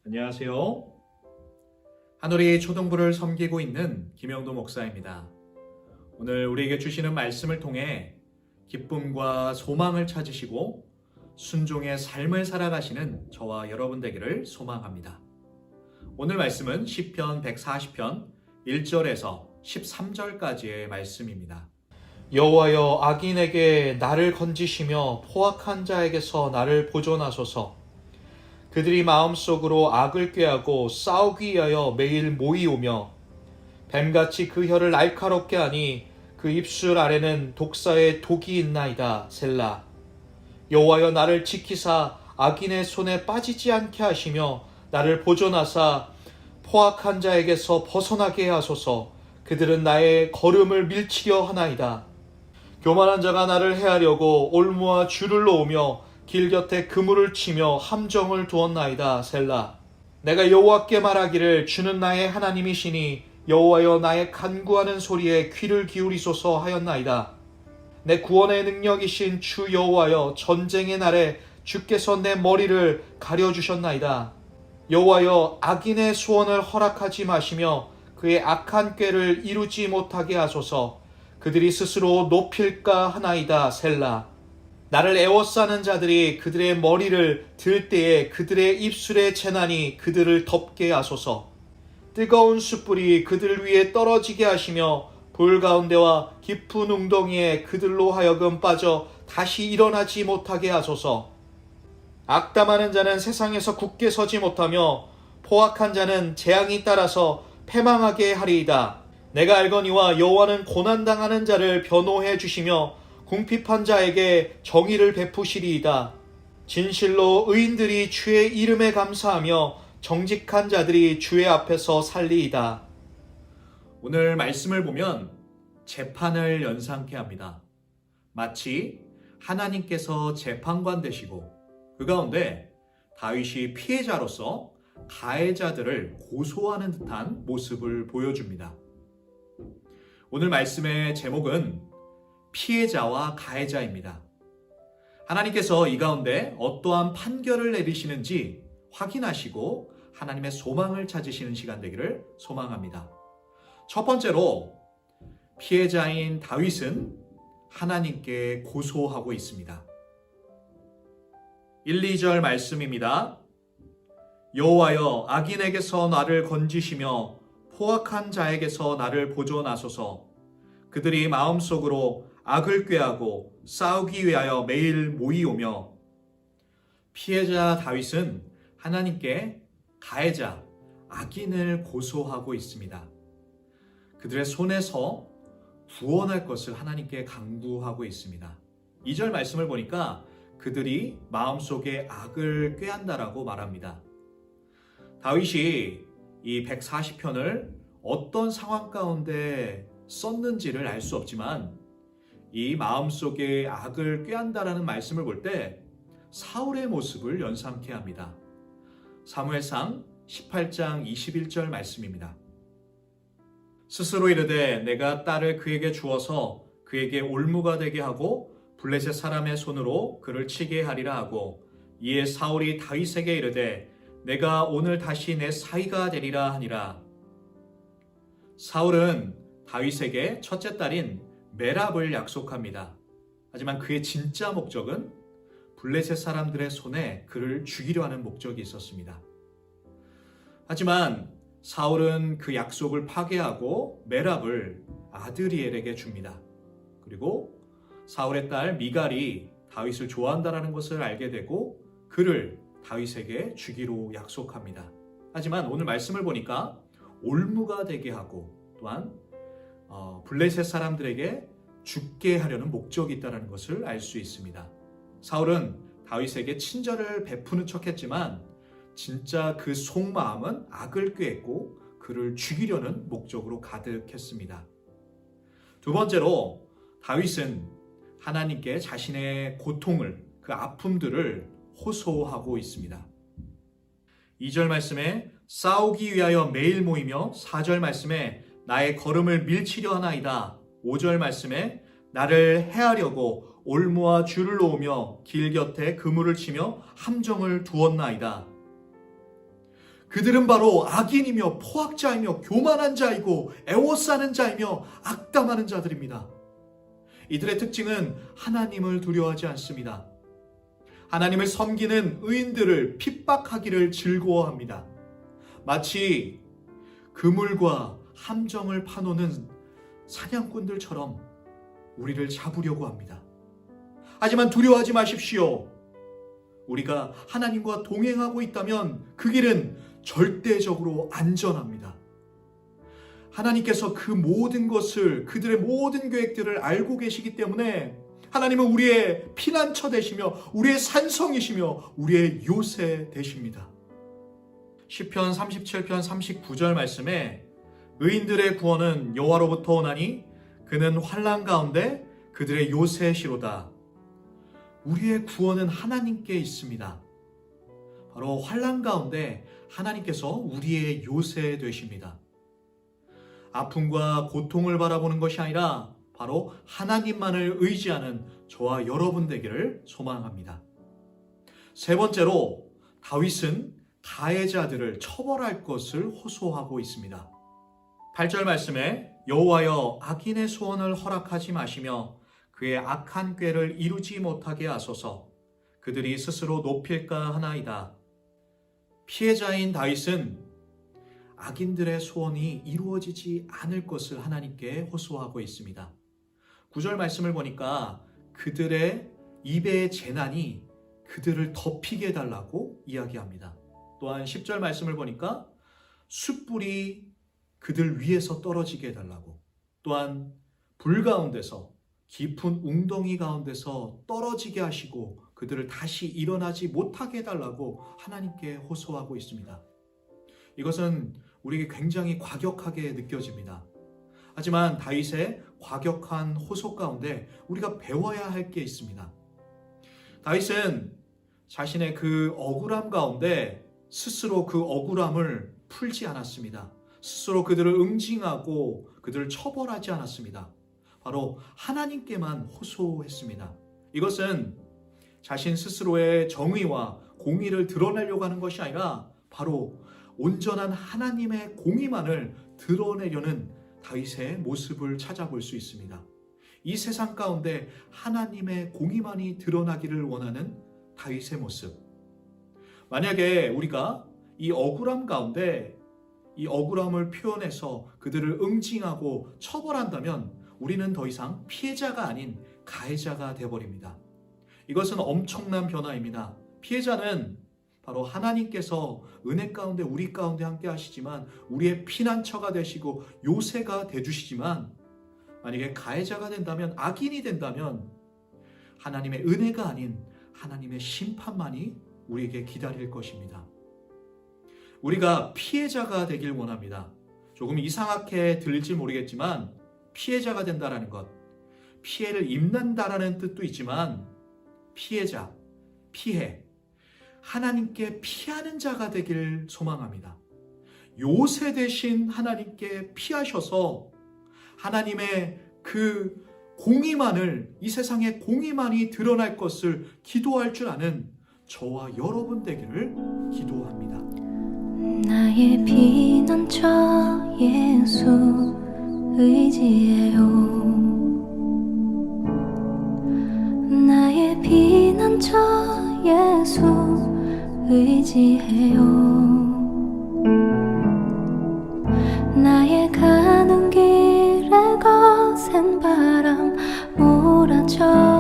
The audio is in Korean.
안녕하세요. 한우리 초등부를 섬기고 있는 김영도 목사입니다. 오늘 우리에게 주시는 말씀을 통해 기쁨과 소망을 찾으시고 순종의 삶을 살아가시는 저와 여러분 되기를 소망합니다. 오늘 말씀은 시편 140편 1절에서 13절까지의 말씀입니다. 여호와여, 악인에게 나를 건지시며 포악한 자에게서 나를 보존하소서. 그들이 마음속으로 악을 꾀하고 싸우기 위하여 매일 모이오며 뱀같이 그 혀를 날카롭게 하니 그 입술 아래는 독사의 독이 있나이다. 셀라. 여호와여, 나를 지키사 악인의 손에 빠지지 않게 하시며 나를 보존하사 포악한 자에게서 벗어나게 하소서. 그들은 나의 걸음을 밀치려 하나이다. 교만한 자가 나를 해하려고 올무와 줄을 놓으며 길 곁에 그물을 치며 함정을 두었나이다. 셀라. 내가 여호와께 말하기를 주는 나의 하나님이시니 여호와여, 나의 간구하는 소리에 귀를 기울이소서 하였나이다. 내 구원의 능력이신 주 여호와여, 전쟁의 날에 주께서 내 머리를 가려주셨나이다. 여호와여, 악인의 소원을 허락하지 마시며 그의 악한 꾀를 이루지 못하게 하소서. 그들이 스스로 높일까 하나이다. 셀라. 나를 애워싸는 자들이 그들의 머리를 들 때에 그들의 입술의 재난이 그들을 덮게 하소서. 뜨거운 숯불이 그들 위에 떨어지게 하시며 불 가운데와 깊은 웅덩이에 그들로 하여금 빠져 다시 일어나지 못하게 하소서. 악담하는 자는 세상에서 굳게 서지 못하며 포악한 자는 재앙이 따라서 패망하게 하리이다. 내가 알거니와 여호와는 고난당하는 자를 변호해 주시며 궁핍한 자에게 정의를 베푸시리이다. 진실로 의인들이 주의 이름에 감사하며 정직한 자들이 주의 앞에서 살리이다. 오늘 말씀을 보면 재판을 연상케 합니다. 마치 하나님께서 재판관 되시고 그 가운데 다윗이 피해자로서 가해자들을 고소하는 듯한 모습을 보여줍니다. 오늘 말씀의 제목은 피해자와 가해자입니다. 하나님께서 이 가운데 어떠한 판결을 내리시는지 확인하시고 하나님의 소망을 찾으시는 시간 되기를 소망합니다. 첫 번째로 피해자인 다윗은 하나님께 고소하고 있습니다. 1, 2절 말씀입니다. 여호와여, 악인에게서 나를 건지시며 포악한 자에게서 나를 보존하소서. 그들이 마음속으로 악을 꾀하고 싸우기 위하여 매일 모이오며. 피해자 다윗은 하나님께 가해자, 악인을 고소하고 있습니다. 그들의 손에서 구원할 것을 하나님께 간구하고 있습니다. 2절 말씀을 보니까 그들이 마음속에 악을 꾀한다라고 말합니다. 다윗이 이 140편을 어떤 상황 가운데 썼는지를 알 수 없지만 이 마음속에 악을 꾀한다라는 말씀을 볼 때 사울의 모습을 연상케 합니다. 사무엘상 18장 21절 말씀입니다. 스스로 이르되 내가 딸을 그에게 주어서 그에게 올무가 되게 하고 블레셋 사람의 손으로 그를 치게 하리라 하고, 이에 사울이 다윗에게 이르되 내가 오늘 다시 내 사위가 되리라 하니라. 사울은 다윗에게 첫째 딸인 메랍을 약속합니다. 하지만 그의 진짜 목적은 블레셋 사람들의 손에 그를 죽이려 하는 목적이 있었습니다. 하지만 사울은 그 약속을 파괴하고 메랍을 아드리엘에게 줍니다. 그리고 사울의 딸 미갈이 다윗을 좋아한다는 것을 알게 되고 그를 다윗에게 주기로 약속합니다. 하지만 오늘 말씀을 보니까 올무가 되게 하고 또한 블레셋 사람들에게 죽게 하려는 목적이 있다는 것을 알 수 있습니다. 사울은 다윗에게 친절을 베푸는 척했지만 진짜 그 속마음은 악을 꾀했고 그를 죽이려는 목적으로 가득했습니다. 두 번째로 다윗은 하나님께 자신의 고통을, 그 아픔들을 호소하고 있습니다. 2절 말씀에 싸우기 위하여 매일 모이며 4절 말씀에 나의 걸음을 밀치려 하나이다. 5절 말씀에 나를 해하려고 올무와 줄을 놓으며 길 곁에 그물을 치며 함정을 두었나이다. 그들은 바로 악인이며 포악자이며 교만한 자이고 애워싸는 자이며 악담하는 자들입니다. 이들의 특징은 하나님을 두려워하지 않습니다. 하나님을 섬기는 의인들을 핍박하기를 즐거워합니다. 마치 그물과 함정을 파놓는 사냥꾼들처럼 우리를 잡으려고 합니다. 하지만 두려워하지 마십시오. 우리가 하나님과 동행하고 있다면 그 길은 절대적으로 안전합니다. 하나님께서 그 모든 것을, 그들의 모든 계획들을 알고 계시기 때문에 하나님은 우리의 피난처 되시며 우리의 산성이시며 우리의 요새 되십니다. 시편 37편 39절 말씀에 의인들의 구원은 여호와로부터 오나니 그는 환난 가운데 그들의 요새시로다. 우리의 구원은 하나님께 있습니다. 바로 환난 가운데 하나님께서 우리의 요새 되십니다. 아픔과 고통을 바라보는 것이 아니라 바로 하나님만을 의지하는 저와 여러분 되기를 소망합니다. 세 번째로 다윗은 가해자들을 처벌할 것을 호소하고 있습니다. 8절 말씀에 여호와여 악인의 소원을 허락하지 마시며 그의 악한 꾀를 이루지 못하게 하소서. 그들이 스스로 높일까 하나이다. 피해자인 다윗은 악인들의 소원이 이루어지지 않을 것을 하나님께 호소하고 있습니다. 9절 말씀을 보니까 그들의 입의 재난이 그들을 덮이게 해달라고 이야기합니다. 또한 10절 말씀을 보니까 숯불이 그들 위에서 떨어지게 해달라고, 또한 불 가운데서 깊은 웅덩이 가운데서 떨어지게 하시고 그들을 다시 일어나지 못하게 해달라고 하나님께 호소하고 있습니다. 이것은 우리에게 굉장히 과격하게 느껴집니다. 하지만 다윗의 과격한 호소 가운데 우리가 배워야 할 게 있습니다. 다윗은 자신의 그 억울함 가운데 스스로 그 억울함을 풀지 않았습니다. 스스로 그들을 응징하고 그들을 처벌하지 않았습니다. 바로 하나님께만 호소했습니다. 이것은 자신 스스로의 정의와 공의를 드러내려고 하는 것이 아니라 바로 온전한 하나님의 공의만을 드러내려는 다윗의 모습을 찾아볼 수 있습니다. 이 세상 가운데 하나님의 공의만이 드러나기를 원하는 다윗의 모습. 만약에 우리가 이 억울함 가운데 이 억울함을 표현해서 그들을 응징하고 처벌한다면 우리는 더 이상 피해자가 아닌 가해자가 되어버립니다. 이것은 엄청난 변화입니다. 피해자는 바로 하나님께서 은혜 가운데 우리 가운데 함께 하시지만 우리의 피난처가 되시고 요새가 되주시지만 만약에 가해자가 된다면, 악인이 된다면 하나님의 은혜가 아닌 하나님의 심판만이 우리에게 기다릴 것입니다. 우리가 피해자가 되길 원합니다. 조금 이상하게 들릴지 모르겠지만 피해자가 된다라는 것, 피해를 입는다라는 뜻도 있지만 피해자, 피해, 하나님께 피하는 자가 되길 소망합니다. 요새 되신 하나님께 피하셔서 하나님의 그 공의만을, 이 세상의 공의만이 드러날 것을 기도할 줄 아는 저와 여러분 되기를 기도합니다. 나의 피난처 예수 의지해요. 나의 피난처 예수 의지해요. 나의 가는 길에 거센 바람 몰아쳐